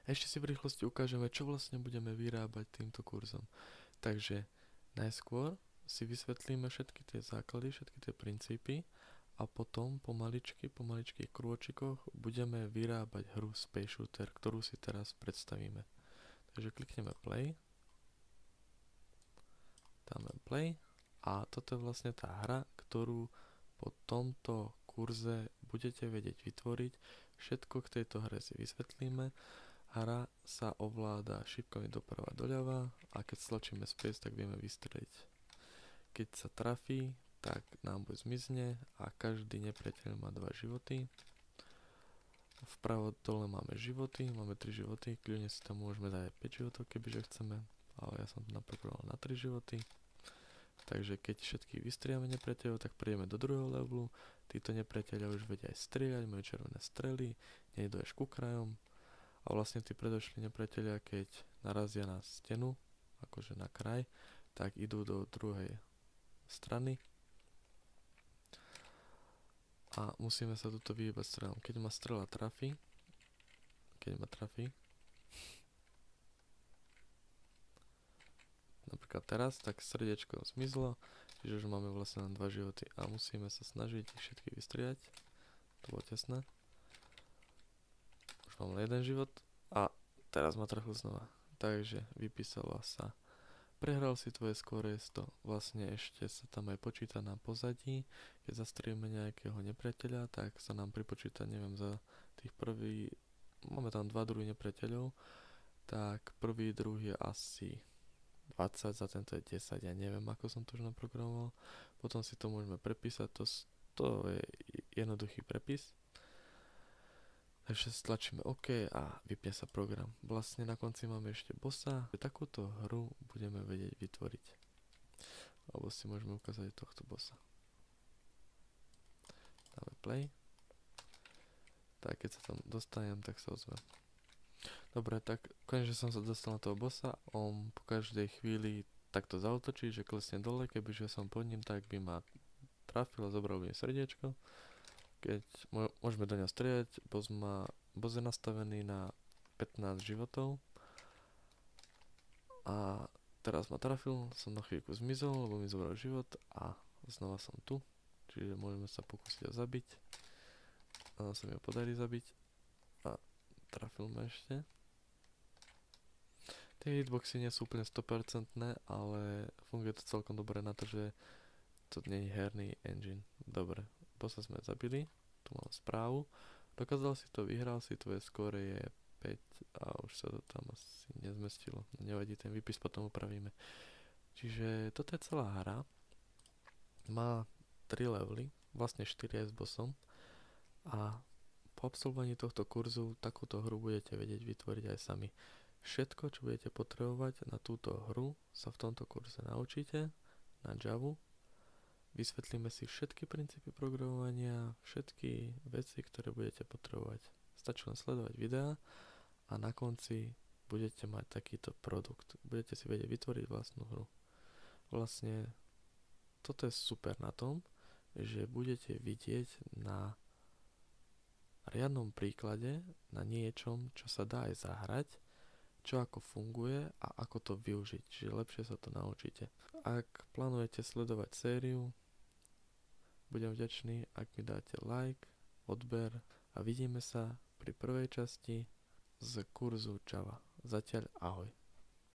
Ešte si v rýchlosti ukážeme, čo vlastne budeme vyrábať týmto kurzom. Takže najskôr si vysvetlíme všetky tie základy, všetky tie princípy a potom po maličkých krôčikoch budeme vyrábať hru Space Shooter, ktorú si teraz predstavíme. Takže klikneme play, dáme play a toto je vlastne tá hra, ktorú po tomto kurze budete vedieť vytvoriť. Všetko k tejto hre si vysvetlíme. Hra sa ovláda šipkami doprava doľava a keď stlačíme space, tak vieme vystreliť. Keď sa trafí, tak náboj zmizne a každý nepriateľ má 2 životy. Vpravo dole máme životy, máme 3 životy, kľudne si tam môžeme dať aj 5 životov, kebyže chceme, ale ja som to naprogramoval na 3 životy. Takže keď všetkých vystriame nepriateľov, tak prejdeme do druhého levelu. Títo nepriateľia už vedia aj strieľať, majú červené strely, nejdu až ku krajom. A vlastne tí predošli nepriateľia, keď narazia na stenu, akože na kraj, tak idú do druhej strany. A musíme sa tuto vyhýbať strelom. Keď ma strela trafí, napríklad teraz, tak srdiečko zmizlo, čiže už máme vlastne len 2 životy a musíme sa snažiť ich všetky vystriať. To bolo tesné. Už mám len 1 život a teraz ma trafil znova. Takže vypísala sa. Prehral si tvoje skóre 100. Vlastne ešte sa tam aj počíta na pozadí. Keď zastrelíme nejakého nepriateľa, tak sa nám pripočíta, neviem, za tých prvý... Máme tam 2 druhy nepriateľov. Tak prvý druh je asi 20, za tento je 10, ja neviem, ako som to už naprogramoval. Potom si to môžeme prepísať, to je jednoduchý prepis. Takže stlačíme OK a vypne sa program. Vlastne na konci máme ešte bossa. Takúto hru budeme vedieť vytvoriť. Alebo si môžeme ukázať tohto bossa. Dáme play. Tak keď sa tam dostanem, tak sa ozvem. Dobre, tak konečne som sa dostal na toho bossa. On po každej chvíli takto zautočí, že klesne dole. Kebyže som pod ním, tak by ma trafil a zobral by mi srdiečko. Keď môžeme do ňa strieľať, boss je nastavený na 15 životov a teraz ma trafil, som na chvíľku zmizol, lebo mi zobral život a znova som tu, čiže môžeme sa pokúsiť ho zabiť. A sa mi ho podarí zabiť a trafil ma ešte. Tie hitboxy nie sú úplne 100%, ale funguje to celkom dobre na to, že to nie je herný engine. Dobre, bossa sme zabili, tu mám správu. Dokázal si to, vyhral si, tvoje skóre je 5 a už sa to tam asi nezmestilo. Nevadí, ten výpis potom upravíme. Čiže toto je celá hra. Má 3 levely, vlastne 4 aj s bossom. A po absolvovaní tohto kurzu takúto hru budete vedieť vytvoriť aj sami. Všetko, čo budete potrebovať na túto hru, sa v tomto kurze naučíte na Javu. Vysvetlíme si všetky princípy programovania, všetky veci, ktoré budete potrebovať. Stačí len sledovať videá a na konci budete mať takýto produkt. Budete si vedieť vytvoriť vlastnú hru. Vlastne toto je super na tom, že budete vidieť na riadnom príklade, na niečom, čo sa dá aj zahrať, čo ako funguje a ako to využiť. Čiže lepšie sa to naučíte. Ak plánujete sledovať sériu, budem vďačný, ak mi dáte like, odber a vidíme sa pri prvej časti z kurzu Java. Zatiaľ ahoj.